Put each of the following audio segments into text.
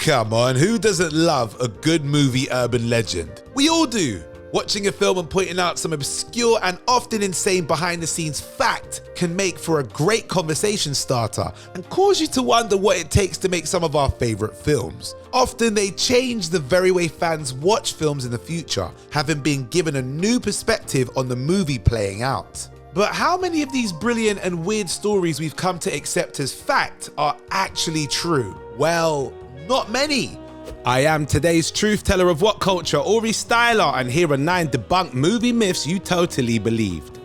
Come on, who doesn't love a good movie urban legend? We all do. Watching a film and pointing out some obscure and often insane behind-the-scenes fact can make for a great conversation starter and cause you to wonder what it takes to make some of our favorite films. Often they change the very way fans watch films in the future, having been given a new perspective on the movie playing out. But how many of these brilliant and weird stories we've come to accept as fact are actually true? Well, not many. I am today's truth teller of What Culture, Ori Styler, and here are 9 debunked movie myths you totally believed.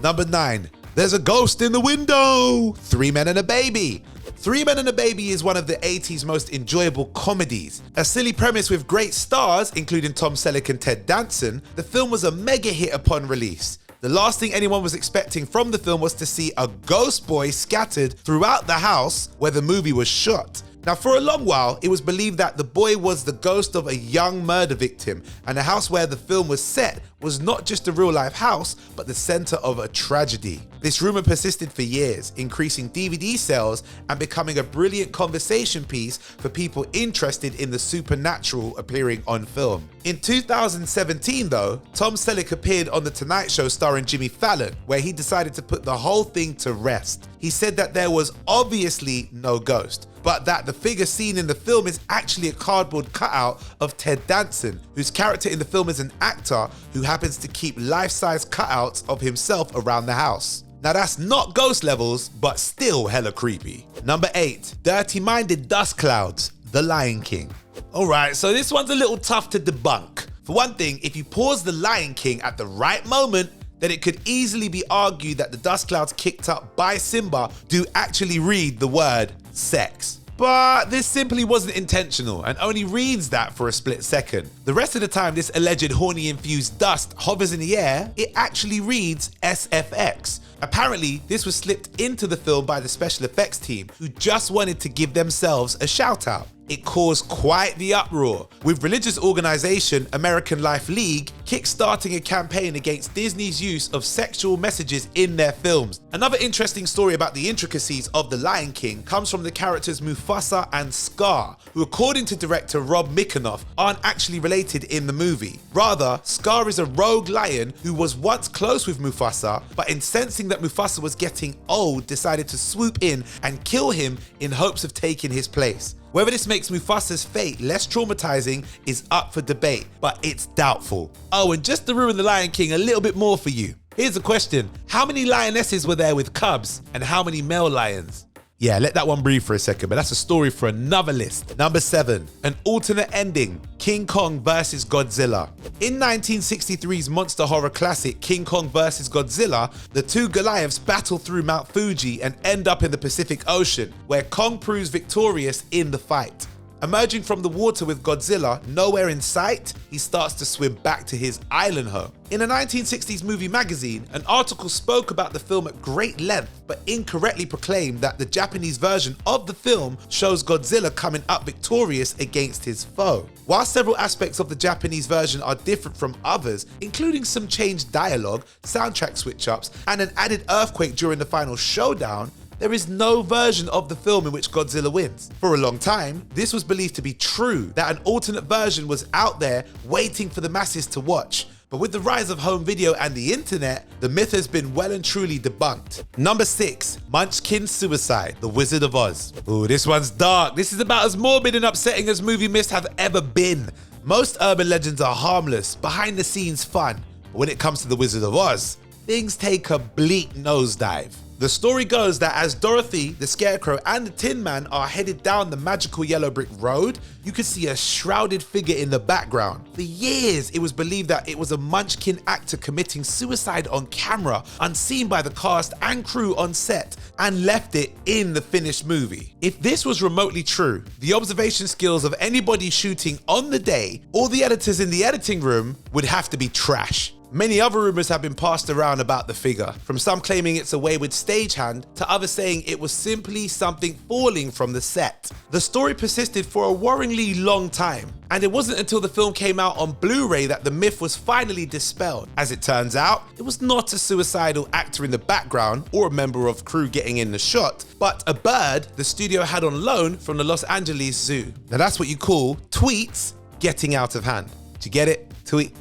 Number 9. There's a ghost in the window. 3 Men and a Baby. 3 Men and a Baby is one of the 80s most enjoyable comedies. A silly premise with great stars, including Tom Selleck and Ted Danson, the film was a mega hit upon release. The last thing anyone was expecting from the film was to see a ghost boy scattered throughout the house where the movie was shot. Now, for a long while, it was believed that the boy was the ghost of a young murder victim, and the house where the film was set was not just a real-life house, but the center of a tragedy. This rumor persisted for years, increasing DVD sales and becoming a brilliant conversation piece for people interested in the supernatural appearing on film. In 2017, though, Tom Selleck appeared on The Tonight Show starring Jimmy Fallon, where he decided to put the whole thing to rest. He said that there was obviously no ghost, but that the figure seen in the film is actually a cardboard cutout of Ted Danson, whose character in the film is an actor who happens to keep life-size cutouts of himself around the house. Now that's not ghost levels, but still hella creepy. Number 8, Dirty-Minded Dust Clouds, The Lion King. Alright, so this one's a little tough to debunk. For one thing, if you pause The Lion King at the right moment, then it could easily be argued that the dust clouds kicked up by Simba do actually read the word sex. But this simply wasn't intentional and only reads that for a split second. The rest of the time this alleged horny-infused dust hovers in the air, it actually reads SFX. Apparently, this was slipped into the film by the special effects team, who just wanted to give themselves a shout out. It caused quite the uproar, with religious organization American Life League kick-starting a campaign against Disney's use of sexual messages in their films. Another interesting story about the intricacies of The Lion King comes from the characters Mufasa and Scar, who according to director Rob Mikanoff aren't actually related in the movie. Rather, Scar is a rogue lion who was once close with Mufasa, but in sensing that Mufasa was getting old, decided to swoop in and kill him in hopes of taking his place. Whether this makes Mufasa's fate less traumatizing is up for debate, but it's doubtful. Oh, and just to ruin The Lion King a little bit more for you, here's a question. How many lionesses were there with cubs, and how many male lions? Yeah, let that one breathe for a second, but that's a story for another list. Number 7, an alternate ending, King Kong vs. Godzilla. In 1963's monster horror classic King Kong vs. Godzilla, the two Goliaths battle through Mount Fuji and end up in the Pacific Ocean, where Kong proves victorious in the fight. Emerging from the water with Godzilla nowhere in sight, he starts to swim back to his island home. In a 1960s movie magazine, an article spoke about the film at great length, but incorrectly proclaimed that the Japanese version of the film shows Godzilla coming up victorious against his foe. While several aspects of the Japanese version are different from others, including some changed dialogue, soundtrack switch-ups, and an added earthquake during the final showdown, there is no version of the film in which Godzilla wins. For a long time, this was believed to be true, that an alternate version was out there waiting for the masses to watch. But with the rise of home video and the internet, the myth has been well and truly debunked. Number 6, Munchkin suicide, The Wizard of Oz. Ooh, this one's dark. This is about as morbid and upsetting as movie myths have ever been. Most urban legends are harmless, behind the scenes fun. But when it comes to The Wizard of Oz, things take a bleak nosedive. The story goes that as Dorothy, the Scarecrow, and the Tin Man are headed down the magical yellow brick road, you can see a shrouded figure in the background. For years, it was believed that it was a Munchkin actor committing suicide on camera, unseen by the cast and crew on set, and left it in the finished movie. If this was remotely true, the observation skills of anybody shooting on the day, or the editors in the editing room, would have to be trash. Many other rumors have been passed around about the figure, from some claiming it's a wayward stagehand to others saying it was simply something falling from the set. The story persisted for a worryingly long time, and it wasn't until the film came out on Blu-ray that the myth was finally dispelled. As it turns out, it was not a suicidal actor in the background or a member of crew getting in the shot, but a bird the studio had on loan from the Los Angeles Zoo. Now that's what you call tweets getting out of hand. Do you get it? Tweet,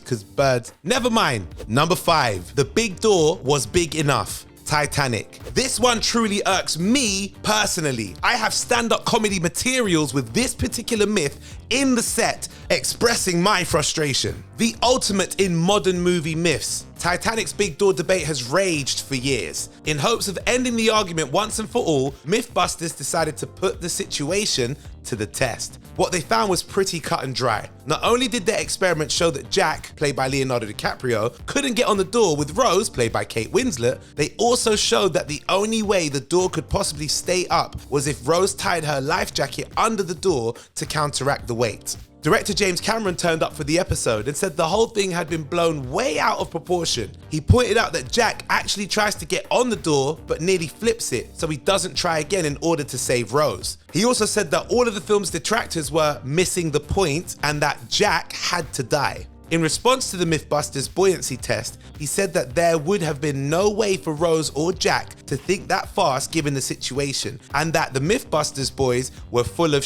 cause birds. Never mind. Number 5, the big door was big enough. Titanic. This one truly irks me personally. I have stand-up comedy materials with this particular myth in the set expressing my frustration. The ultimate in modern movie myths. Titanic's big door debate has raged for years. In hopes of ending the argument once and for all, Mythbusters decided to put the situation to the test. What they found was pretty cut and dry. Not only did their experiment show that Jack, played by Leonardo DiCaprio, couldn't get on the door with Rose, played by Kate Winslet, they also showed that the only way the door could possibly stay up was if Rose tied her life jacket under the door to counteract the weight. Director James Cameron turned up for the episode and said the whole thing had been blown way out of proportion. He pointed out that Jack actually tries to get on the door but nearly flips it, so he doesn't try again in order to save Rose. He also said that all of the film's detractors were missing the point and that Jack had to die. In response to the Mythbusters buoyancy test, he said that there would have been no way for Rose or Jack to think that fast given the situation, and that the Mythbusters boys were full of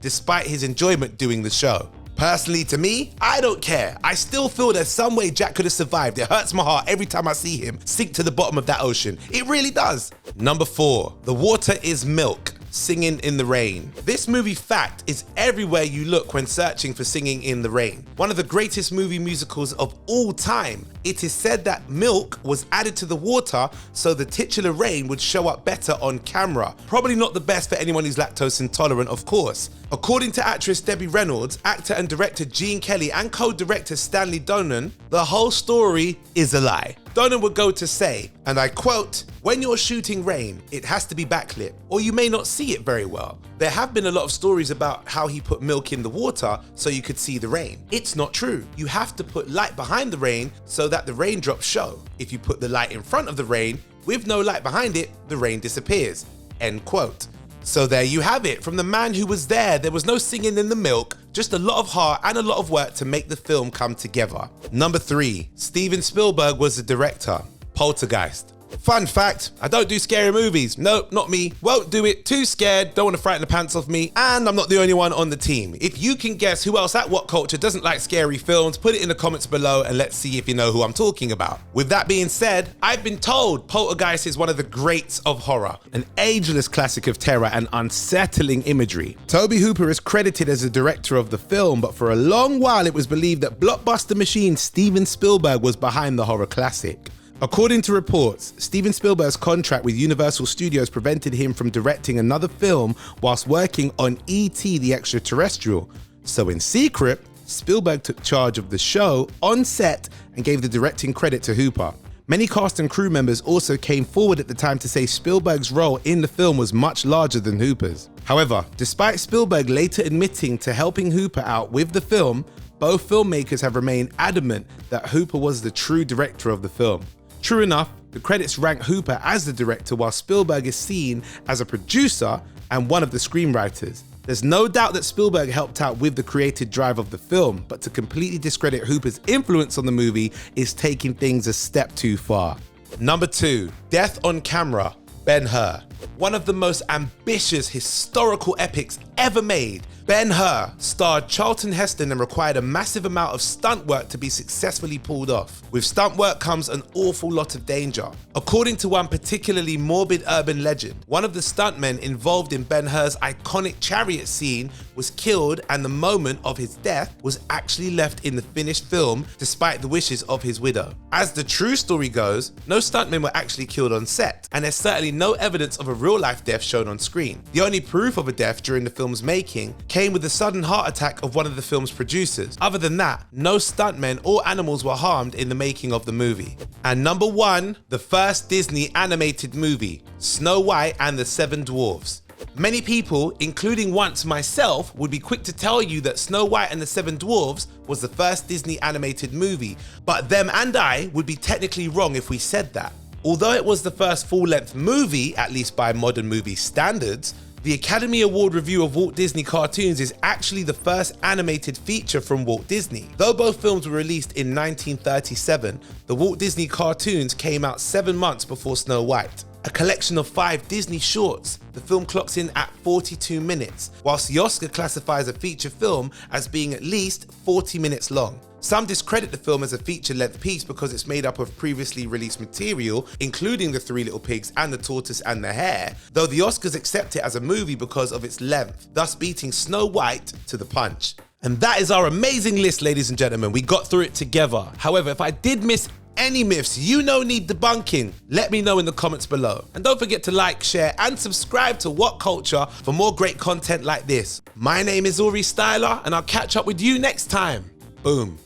despite his enjoyment doing the show. Personally, to me, I don't care. I still feel there's some way Jack could have survived. It hurts my heart every time I see him sink to the bottom of that ocean. It really does. Number 4, the water is milk. Singing in the Rain. This movie fact is everywhere you look when searching for Singing in the Rain. One of the greatest movie musicals of all time. It is said that milk was added to the water so the titular rain would show up better on camera. Probably not the best for anyone who's lactose intolerant, of course. According to actress Debbie Reynolds, actor and director Gene Kelly, and co-director Stanley Donen, the whole story is a lie. Donen would go to say, and I quote, "When you're shooting rain, it has to be backlit, or you may not see it very well. There have been a lot of stories about how he put milk in the water so you could see the rain. It's not true. You have to put light behind the rain so that the raindrops show. If you put the light in front of the rain, with no light behind it, the rain disappears." End quote. So there you have it, from the man who was there. There was no singing in the milk, just a lot of heart and a lot of work to make the film come together. Number 3, Steven Spielberg was the director. Poltergeist. Fun fact, I don't do scary movies. Nope, not me. Won't do it. Too scared. Don't want to frighten the pants off me. And I'm not the only one on the team. If you can guess who else at What Culture doesn't like scary films, put it in the comments below and let's see if you know who I'm talking about. With that being said, I've been told Poltergeist is one of the greats of horror, an ageless classic of terror and unsettling imagery. Tobe Hooper is credited as the director of the film, but for a long while it was believed that blockbuster machine Steven Spielberg was behind the horror classic. According to reports, Steven Spielberg's contract with Universal Studios prevented him from directing another film whilst working on E.T. the Extraterrestrial. So in secret, Spielberg took charge of the show on set and gave the directing credit to Hooper. Many cast and crew members also came forward at the time to say Spielberg's role in the film was much larger than Hooper's. However, despite Spielberg later admitting to helping Hooper out with the film, both filmmakers have remained adamant that Hooper was the true director of the film. True enough, the credits rank Hooper as the director while Spielberg is seen as a producer and one of the screenwriters. There's no doubt that Spielberg helped out with the creative drive of the film, but to completely discredit Hooper's influence on the movie is taking things a step too far. Number 2, Death on Camera, Ben-HUR. One of the most ambitious historical epics ever made, Ben-HUR starred Charlton Heston and required a massive amount of stunt work to be successfully pulled off. With stunt work comes an awful lot of danger. According to one particularly morbid urban legend, one of the stuntmen involved in Ben-HUR's iconic chariot scene was killed, and the moment of his death was actually left in the finished film despite the wishes of his widow. As the true story goes, no stuntmen were actually killed on set, and there's certainly no evidence of a real-life death shown on screen. The only proof of a death during the film's making came with the sudden heart attack of one of the film's producers. Other than that, no stuntmen or animals were harmed in the making of the movie. And number 1, the first Disney animated movie, Snow White and the Seven Dwarfs. Many people, including once myself, would be quick to tell you that Snow White and the Seven Dwarfs was the first Disney animated movie, but them and I would be technically wrong if we said that. Although it was the first full-length movie, at least by modern movie standards, the Academy Award review of Walt Disney cartoons is actually the first animated feature from Walt Disney. Though both films were released in 1937, the Walt Disney cartoons came out 7 months before Snow White. A collection of 5 Disney shorts, the film clocks in at 42 minutes, whilst the Oscar classifies a feature film as being at least 40 minutes long. Some discredit the film as a feature-length piece because it's made up of previously released material, including The Three Little Pigs and The Tortoise and the Hare, though the Oscars accept it as a movie because of its length, thus beating Snow White to the punch. And that is our amazing list, ladies and gentlemen. We got through it together. However, if I did miss any myths you know need debunking, let me know in the comments below. And don't forget to like, share, and subscribe to What Culture for more great content like this. My name is Uri Styler, and I'll catch up with you next time. Boom.